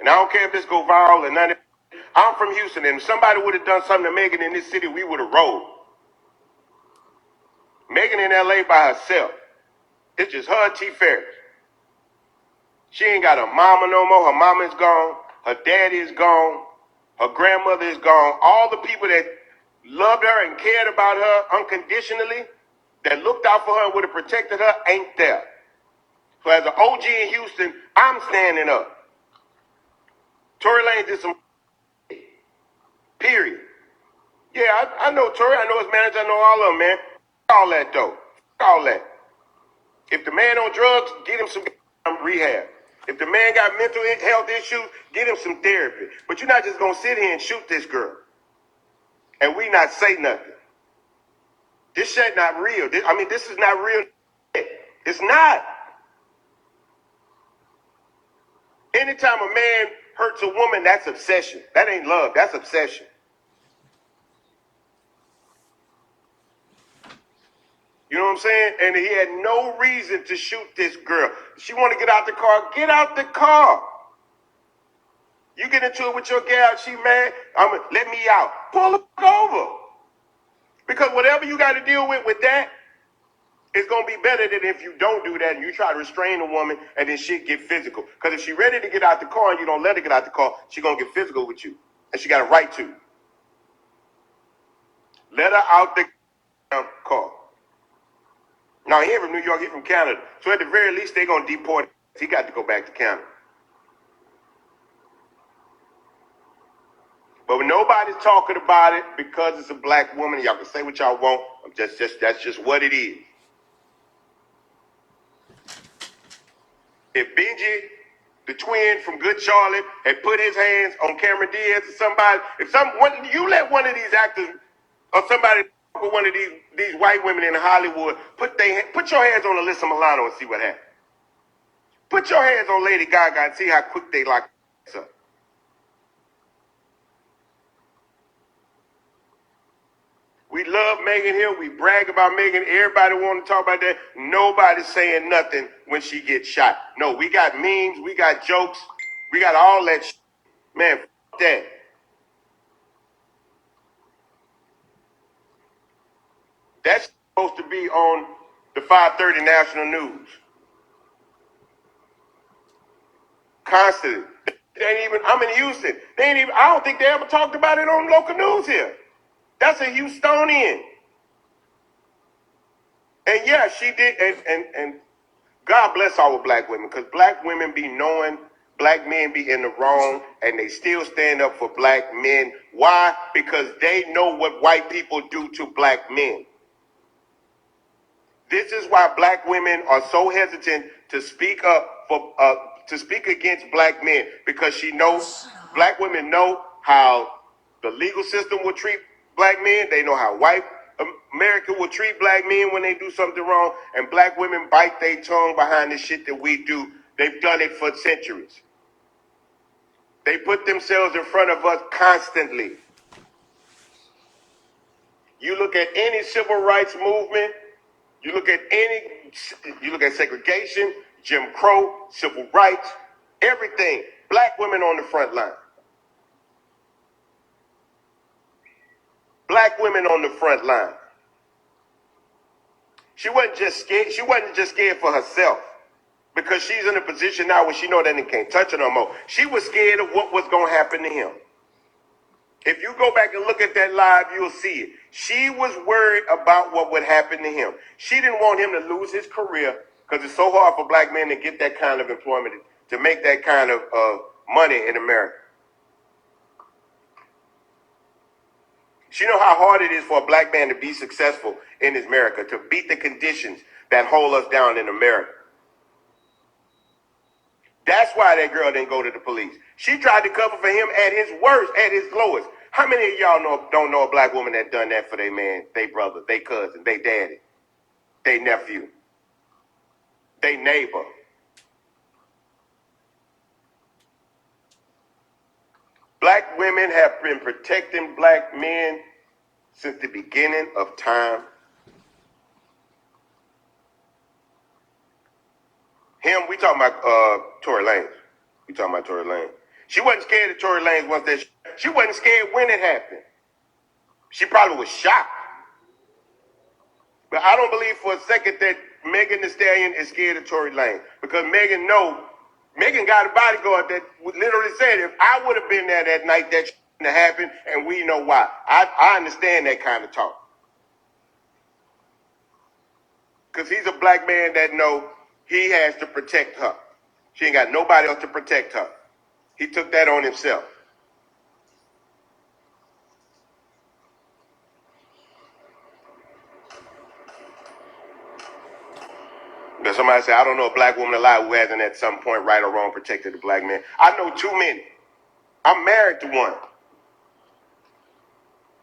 And I don't care if this go viral or none of it. I'm from Houston, and if somebody would have done something to Megan in this city, we would have rolled. Megan in LA by herself. It's just her and T. Ferris. She ain't got a mama no more. Her mama is gone. Her daddy is gone. Her grandmother is gone. All the people that loved her and cared about her unconditionally, that looked out for her and would have protected her, ain't there. So as an OG in Houston, I'm standing up. Tory Lanez did some period. Yeah, I know Tory. I know his manager. I know all of them, man. All that, though. All that. If the man on drugs, get him some rehab. If the man got mental health issues, get him some therapy. But you're not just going to sit here and shoot this girl and we not say nothing. This shit not real. This is not real. It's not. Anytime a man hurts a woman, that's obsession. That ain't love. That's obsession. You know what I'm saying? And he had no reason to shoot this girl. She want to get out the car. Get out the car. You get into it with your gal, she mad, let me out. Pull her over. Because whatever you got to deal with that, it's going to be better than if you don't do that and you try to restrain a woman and then shit get physical. Because if she ready to get out the car and you don't let her get out the car, she going to get physical with you. And she got a right to. Let her out the car. Now, he ain't from New York, he from Canada. So at the very least, they going to deport him. He got to go back to Canada. But when nobody's talking about it because it's a black woman, y'all can say what y'all want. That's just what it is. If Benji, the twin from Good Charlotte, had put his hands on Cameron Diaz or somebody, you let one of these actors or somebody with one of these white women in Hollywood put your hands on Alyssa Milano and see what happens. Put your hands on Lady Gaga and see how quick they lock up. We love Megan here. We brag about Megan. Everybody want to talk about that. Nobody's saying nothing when she gets shot. No, we got memes. We got jokes. We got all that shit. Man, f that. That's supposed to be on the 5:30 national news. Constantly. They ain't even, I'm in Houston. I don't think they ever talked about it on local news here. That's a Houstonian. And yeah, she did, and God bless our black women, because black women be knowing black men be in the wrong, and they still stand up for black men. Why? Because they know what white people do to black men. This is why black women are so hesitant to speak up to speak against black men, because she knows, black women know how the legal system will treat black men. They know how white America will treat black men when they do something wrong, and black women bite their tongue behind the shit that we do. They've done it for centuries. They put themselves in front of us constantly. You look at any civil rights movement, you look at segregation, Jim Crow, civil rights, everything. Black women on the front line. Black women on the front line. She wasn't just scared. She wasn't just scared for herself, because she's in a position now where she know that he can't touch her no more. She was scared of what was going to happen to him. If you go back and look at that live, you'll see it. She was worried about what would happen to him. She didn't want him to lose his career, because it's so hard for black men to get that kind of employment, to make that kind of money in America. She know how hard it is for a black man to be successful in this America, to beat the conditions that hold us down in America. That's why that girl didn't go to the police. She tried to cover for him at his worst, at his lowest. How many of y'all don't know a black woman that done that for their man, their brother, their cousin, their daddy, their nephew, their neighbor? Black women have been protecting black men since the beginning of time. We talking about Tory Lanez. We talking about Tory Lanez. She wasn't scared of Tory Lanez once that. She wasn't scared when it happened. She probably was shocked. But I don't believe for a second that Megan Thee Stallion is scared of Tory Lanez, because Megan got a bodyguard that literally said if I would have been there that night, that shouldn't have happened, and we know why. I understand that kind of talk. Because he's a black man that know he has to protect her. She ain't got nobody else to protect her. He took that on himself. But somebody said, I don't know a black woman alive who hasn't at some point, right or wrong, protected a black man. I know too many. I'm married to one.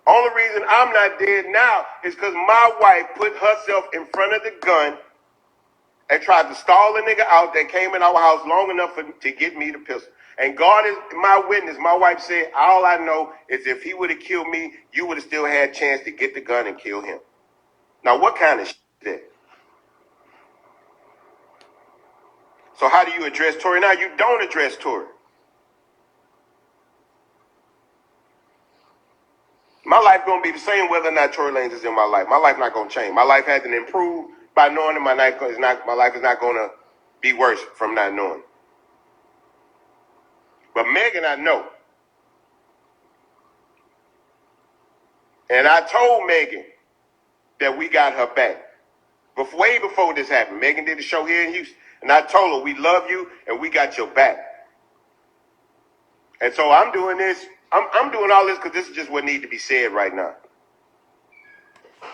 Only reason I'm not dead now is because my wife put herself in front of the gun and tried to stall a nigga out that came in our house long enough to get me the pistol. And God is my witness. My wife said, all I know is if he would have killed me, you would have still had a chance to get the gun and kill him. Now, what kind of shit is that? So how do you address Tory? Now, you don't address Tory. My life going to be the same whether or not Tory Lanez is in my life. My life not going to change. My life hasn't improved by knowing that my life is not going to be worse from not knowing. But Megan, I know. And I told Megan that we got her back. But way before this happened, Megan did a show here in Houston. And I told her, we love you and we got your back. And so I'm doing this. I'm doing all this because this is just what needs to be said right now.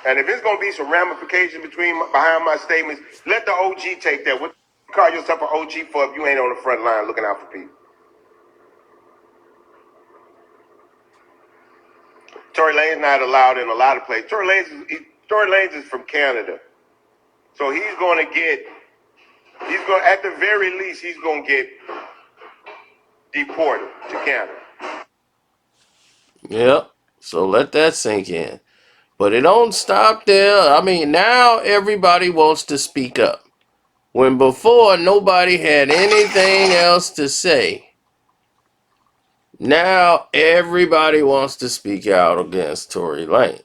And if it's going to be some ramifications behind my statements, let the OG take that. What you call yourself an OG for if you ain't on the front line looking out for people? Tory Lanez not allowed in a lot of places. Tory Lanez is from Canada. So he's going at the very least, he's going to get deported to Canada. Yep. So let that sink in. But it don't stop there. I mean, now everybody wants to speak up. When before nobody had anything else to say. Now everybody wants to speak out against Tory Lanez.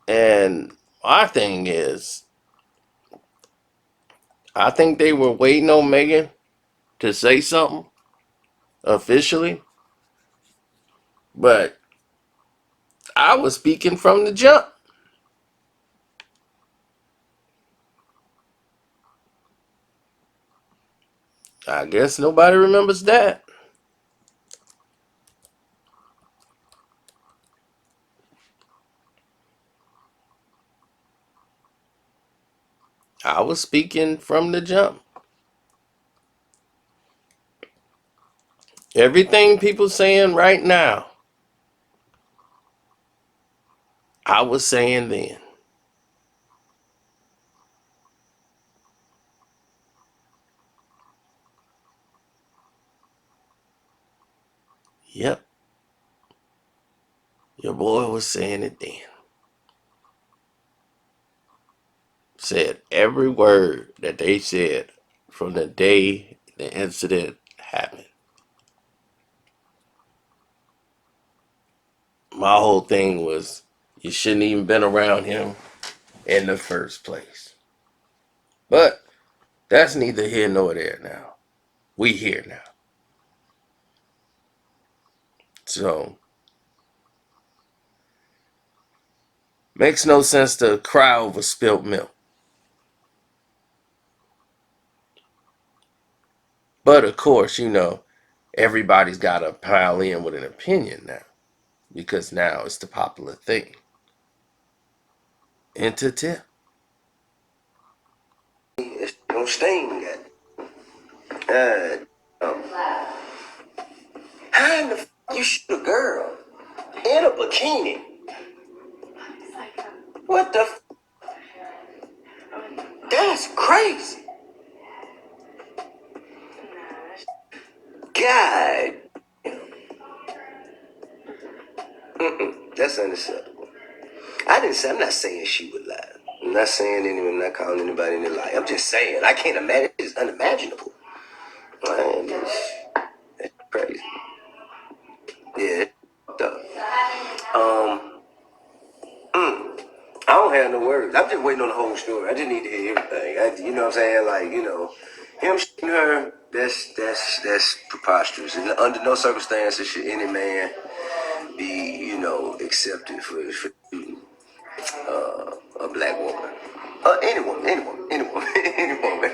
And my thing is, I think they were waiting on Megan to say something officially. But I was speaking from the jump. I guess nobody remembers that. I was speaking from the jump. Everything people saying right now, I was saying then. Yep. Your boy was saying it then. Said every word that they said from the day the incident happened. My whole thing was you shouldn't even been around him in the first place. But that's neither here nor there now. We here now. So makes no sense to cry over spilt milk. But of course, everybody's got to pile in with an opinion now. Because now it's the popular thing. Enter tip. It's no sting that. How in the f you shoot a girl in a bikini? What the f? That's crazy. God. That's unacceptable. I'm not saying she would lie. I'm not calling anybody any lie. I'm just saying, I can't imagine. It's unimaginable. no worries. I'm just waiting on the whole story. I just need to hear everything. You know what I'm saying? Like, you know, him shooting her, that's preposterous. And under no circumstances should any man be, you know, accepted for shooting a black woman. Any woman, any woman, any woman,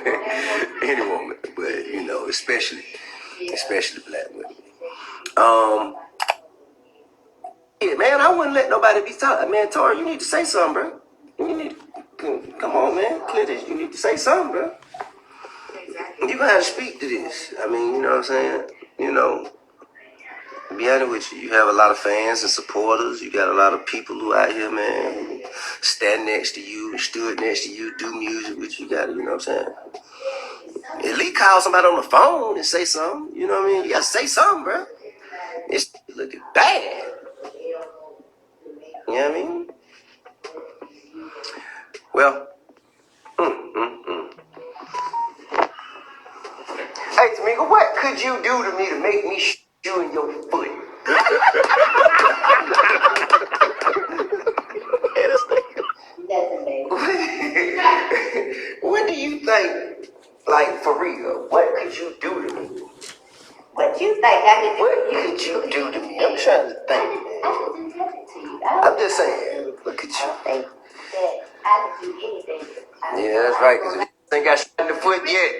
any woman. But, you know, especially black women. Yeah, man, I wouldn't let nobody be talking. Man, Tory, you need to say something, bro. You need to, come on, man. Clear this. You need to say something, bro. You gonna have to speak to this. I mean, you know what I'm saying? You know, to be honest with you, you have a lot of fans and supporters. You got a lot of people who out here, man, who stand next to you, stood next to you, do music with you. You got to, you know what I'm saying? At least call somebody on the phone and say something. You know what I mean? You gotta say something, bro. It's looking bad. You know what I mean? Well, hey, Tamika, what could you do to me to make me shoot you in your foot? Nothing, baby. What do you think, like, for real, what could you do to me? What you think I could do? What could you do to me? I'm trying to think. I could do nothing to you. I'm just saying, look at you. I think that I could do anything. Yeah, that's right, because if you ain't got shot in the foot yet,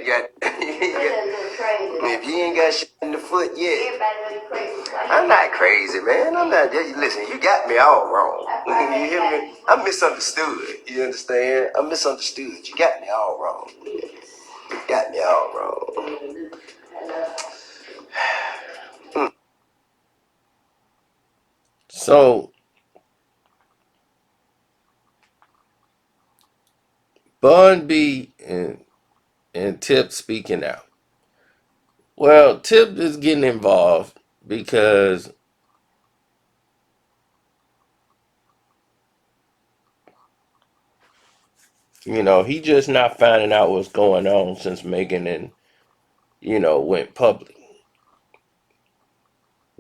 if you ain't got shot in the foot yet. Everybody know you crazy. I'm not crazy, man. I'm not. Listen, you got me all wrong. You hear me? I'm misunderstood. You understand? I'm misunderstood. You got me all wrong. You got me all wrong. So, Bun B and Tip speaking out. Well, Tip is getting involved because you know he just not finding out what's going on since Megan and went public.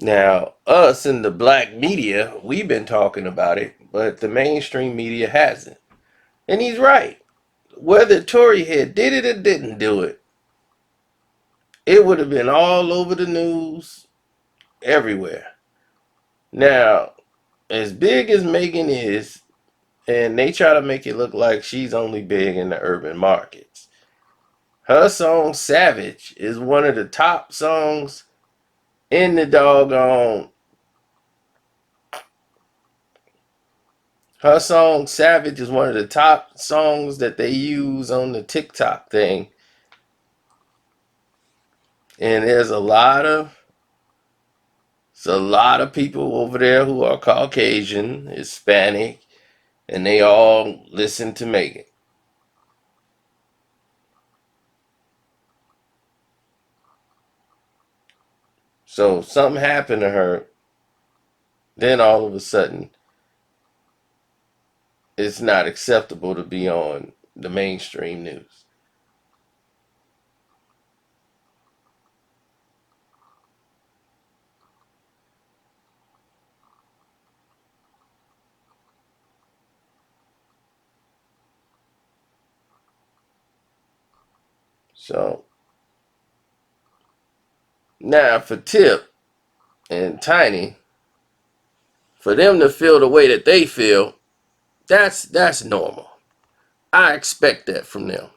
Now, us in the black media, we've been talking about it, but the mainstream media hasn't. And he's right. Whether Tory had did it or didn't do it, it would have been all over the news, everywhere. Now, as big as Megan is, and they try to make it look like she's only big in the urban markets, her song Savage is one of the top songs in the doggone. Her song Savage is one of the top songs that they use on the TikTok thing. And there's a lot of people over there who are Caucasian, Hispanic, and they all listen to Megan. So something happened to her, then all of a sudden it's not acceptable to be on the mainstream news. So now for Tip and Tiny, for them to feel the way that they feel, that's normal. I expect that from them.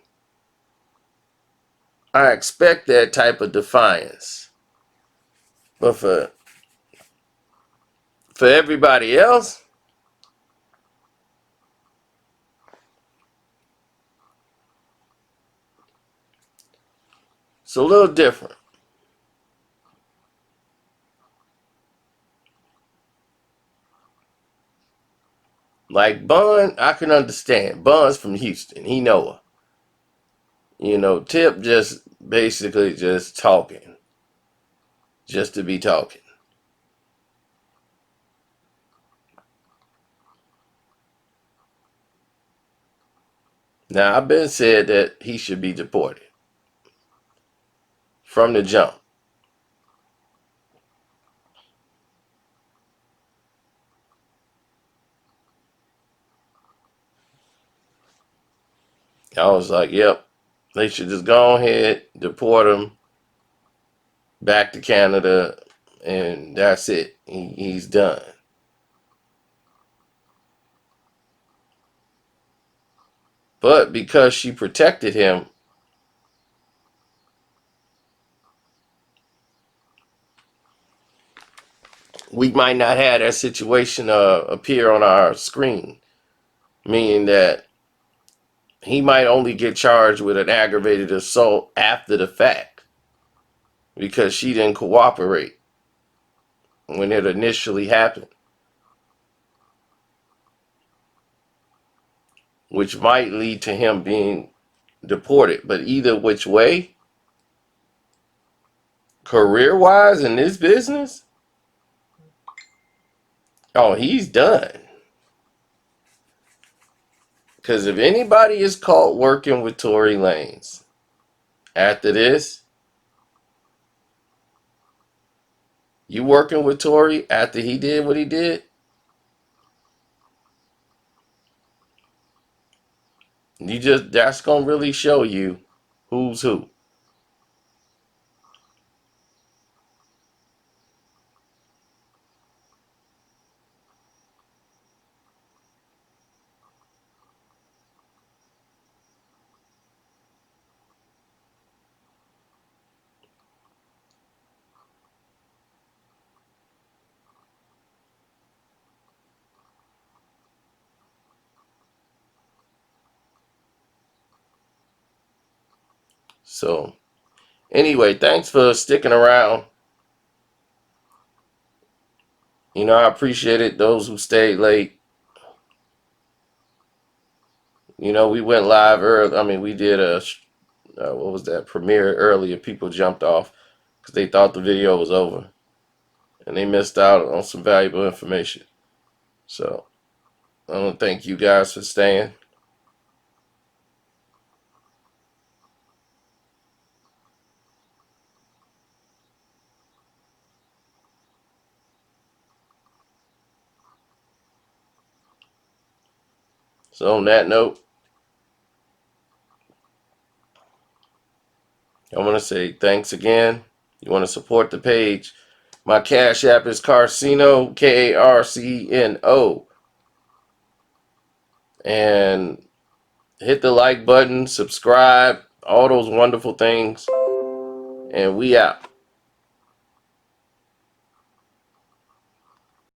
I expect that type of defiance. But for everybody else, it's a little different. Like Bun, I can understand. Bun's from Houston. He know her. Tip just basically just talking. Just to be talking. Now, I've been said that he should be deported. From the jump. I was like, yep, they should just go ahead, deport him back to Canada, and that's it. He's done. But because she protected him, we might not have that situation appear on our screen, meaning that he might only get charged with an aggravated assault after the fact because she didn't cooperate when it initially happened, which might lead to him being deported. But either which way, career-wise in this business, oh, he's done. Because if anybody is caught working with Tory Lanez after this, you working with Tory after he did what he did, that's gonna really show you who's who. So anyway, thanks for sticking around. I appreciate it. Those who stayed late. We went live early. I mean, we did a what was that, premiere earlier. People jumped off because they thought the video was over and they missed out on some valuable information. So I want to thank you guys for staying. So on that note, I want to say thanks again. You want to support the page? My Cash App is Carcino, Karcno. And hit the like button, subscribe, all those wonderful things. And we out.